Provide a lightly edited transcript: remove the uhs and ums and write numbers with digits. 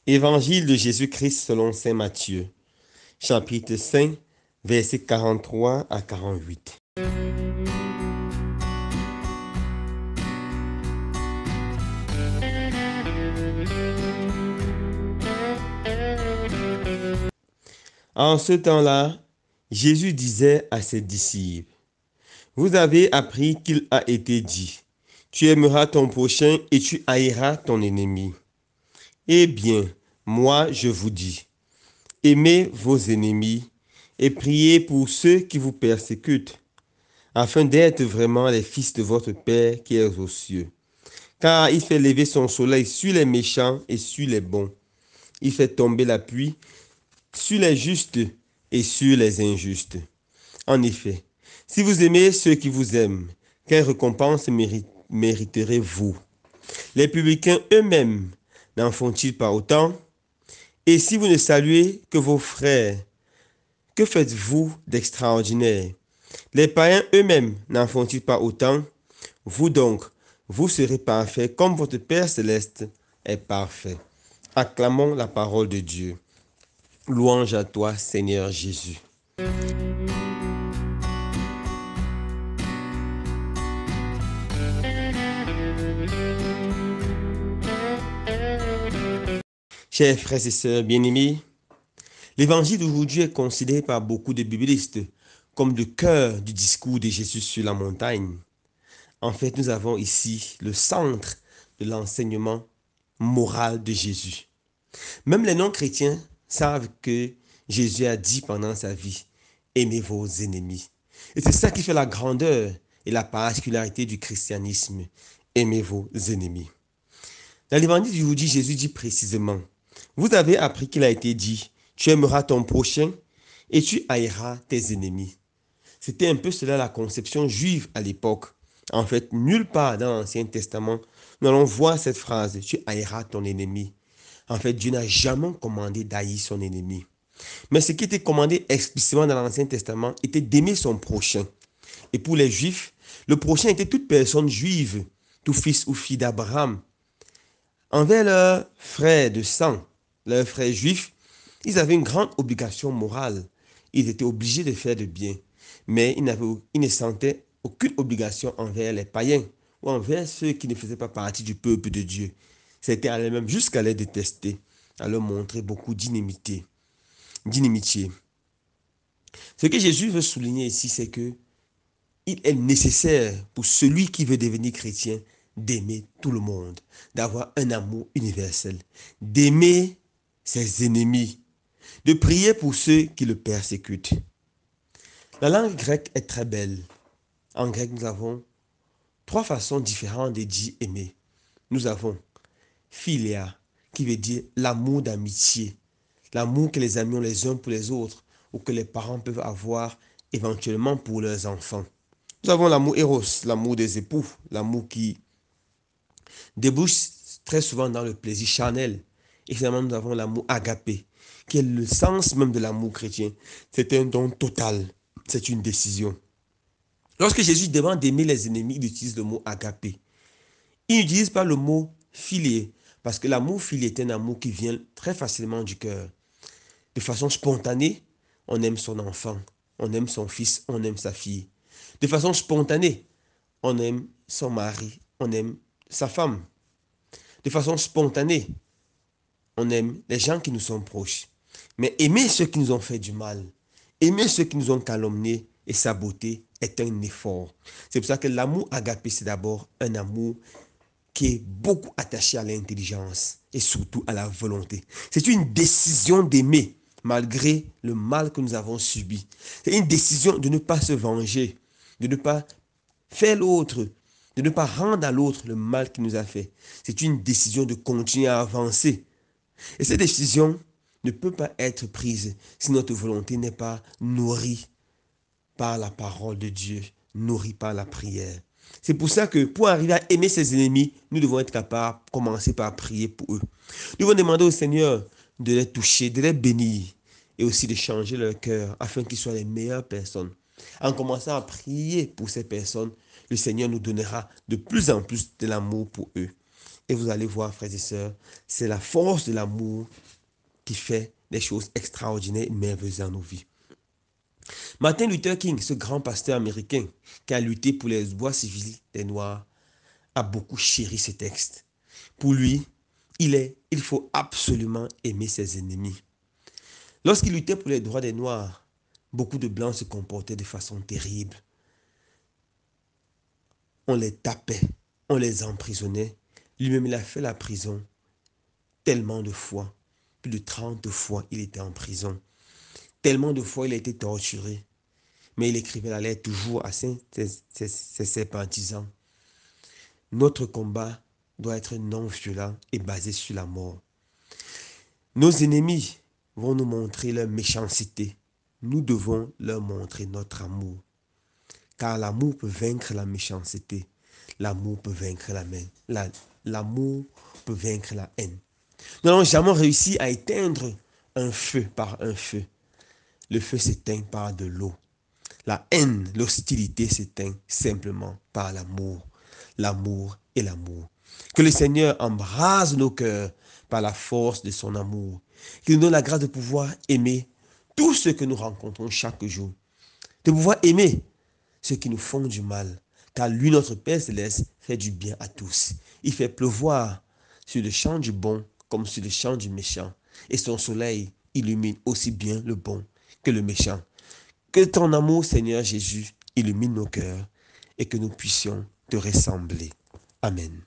Évangile de Jésus-Christ selon saint Matthieu, chapitre 5, versets 43 à 48. En ce temps-là, Jésus disait à ses disciples, vous avez appris qu'il a été dit, tu aimeras ton prochain et tu haïras ton ennemi. Eh bien, moi je vous dis, aimez vos ennemis et priez pour ceux qui vous persécutent, afin d'être vraiment les fils de votre Père qui est aux cieux. Car il fait lever son soleil sur les méchants et sur les bons. Il fait tomber la pluie sur les justes et sur les injustes. En effet, si vous aimez ceux qui vous aiment, quelle récompense mériterez-vous? Les publicains eux-mêmes n'en font-ils pas autant? Et si vous ne saluez que vos frères, que faites-vous d'extraordinaire? Les païens eux-mêmes n'en font-ils pas autant? Vous donc, vous serez parfaits comme votre Père céleste est parfait. Acclamons la parole de Dieu. Louange à toi, Seigneur Jésus. Chers frères et sœurs bien-aimés, l'évangile d'aujourd'hui est considéré par beaucoup de biblistes comme le cœur du discours de Jésus sur la montagne. En fait, nous avons ici le centre de l'enseignement moral de Jésus. Même les non-chrétiens savent que Jésus a dit pendant sa vie, aimez vos ennemis. Et c'est ça qui fait la grandeur et la particularité du christianisme, aimez vos ennemis. Dans l'évangile d'aujourd'hui, Jésus dit précisément, vous avez appris qu'il a été dit, tu aimeras ton prochain et tu haïras tes ennemis. C'était un peu cela la conception juive à l'époque. En fait, nulle part dans l'Ancien Testament, nous allons voir cette phrase, tu haïras ton ennemi. En fait, Dieu n'a jamais commandé d'haïr son ennemi. Mais ce qui était commandé explicitement dans l'Ancien Testament était d'aimer son prochain. Et pour les Juifs, le prochain était toute personne juive, tout fils ou fille d'Abraham. Envers leurs frères de sang, leurs frères juifs, ils avaient une grande obligation morale. Ils étaient obligés de faire le bien. Mais ils ne sentaient aucune obligation envers les païens ou envers ceux qui ne faisaient pas partie du peuple de Dieu. C'était aller même jusqu'à les détester, à leur montrer beaucoup d'inimitié. Ce que Jésus veut souligner ici, c'est que il est nécessaire pour celui qui veut devenir chrétien d'aimer tout le monde, d'avoir un amour universel, d'aimer ses ennemis, de prier pour ceux qui le persécutent. La langue grecque est très belle. En grec, nous avons trois façons différentes de dire aimer. Nous avons philia, qui veut dire l'amour d'amitié, l'amour que les amis ont les uns pour les autres, ou que les parents peuvent avoir éventuellement pour leurs enfants. Nous avons l'amour éros, l'amour des époux, l'amour qui débouche très souvent dans le plaisir charnel. Et finalement, nous avons l'amour agapé, qui est le sens même de l'amour chrétien. C'est un don total, c'est une décision. Lorsque Jésus demande d'aimer les ennemis, il utilise le mot agapé. Il n'utilise pas le mot filier, parce que l'amour filié est un amour qui vient très facilement du cœur. De façon spontanée, on aime son enfant, on aime son fils, on aime sa fille. De façon spontanée, on aime son mari, on aime sa femme. De façon spontanée, on aime les gens qui nous sont proches. Mais aimer ceux qui nous ont fait du mal, aimer ceux qui nous ont calomniés et sabotés est un effort. C'est pour ça que l'amour agapé, c'est d'abord un amour qui est beaucoup attaché à l'intelligence et surtout à la volonté. C'est une décision d'aimer malgré le mal que nous avons subi. C'est une décision de ne pas se venger, de ne pas faire l'autre, de ne pas rendre à l'autre le mal qu'il nous a fait. C'est une décision de continuer à avancer. Et cette décision ne peut pas être prise si notre volonté n'est pas nourrie par la parole de Dieu, nourrie par la prière. C'est pour ça que pour arriver à aimer ses ennemis, nous devons être capables de commencer par prier pour eux. Nous devons demander au Seigneur de les toucher, de les bénir et aussi de changer leur cœur afin qu'ils soient les meilleures personnes. En commençant à prier pour ces personnes, le Seigneur nous donnera de plus en plus de l'amour pour eux. Et vous allez voir, frères et sœurs, c'est la force de l'amour qui fait des choses extraordinaires et merveilleuses dans nos vies. Martin Luther King, ce grand pasteur américain qui a lutté pour les droits civils des Noirs, a beaucoup chéri ces textes. Pour lui, il faut absolument aimer ses ennemis. Lorsqu'il luttait pour les droits des Noirs, beaucoup de Blancs se comportaient de façon terrible. On les tapait, on les emprisonnait. Lui-même, il a fait la prison tellement de fois. Plus de 30 fois, il était en prison. Tellement de fois, il a été torturé. Mais il écrivait la lettre toujours à ses sympathisants. Notre combat doit être non violent et basé sur la mort. Nos ennemis vont nous montrer leur méchanceté. Nous devons leur montrer notre amour. Car l'amour peut vaincre la méchanceté. L'amour peut vaincre l'amour peut vaincre la haine. Nous n'avons jamais réussi à éteindre un feu par un feu. Le feu s'éteint par de l'eau. La haine, l'hostilité s'éteint simplement par l'amour. L'amour et l'amour. Que le Seigneur embrase nos cœurs par la force de son amour. Qu'il nous donne la grâce de pouvoir aimer tout ce que nous rencontrons chaque jour. De pouvoir aimer ceux qui nous font du mal. Car lui, notre Père Céleste, fait du bien à tous. Il fait pleuvoir sur le champ du bon comme sur le champ du méchant. Et son soleil illumine aussi bien le bon que le méchant. Que ton amour, Seigneur Jésus, illumine nos cœurs et que nous puissions te ressembler. Amen.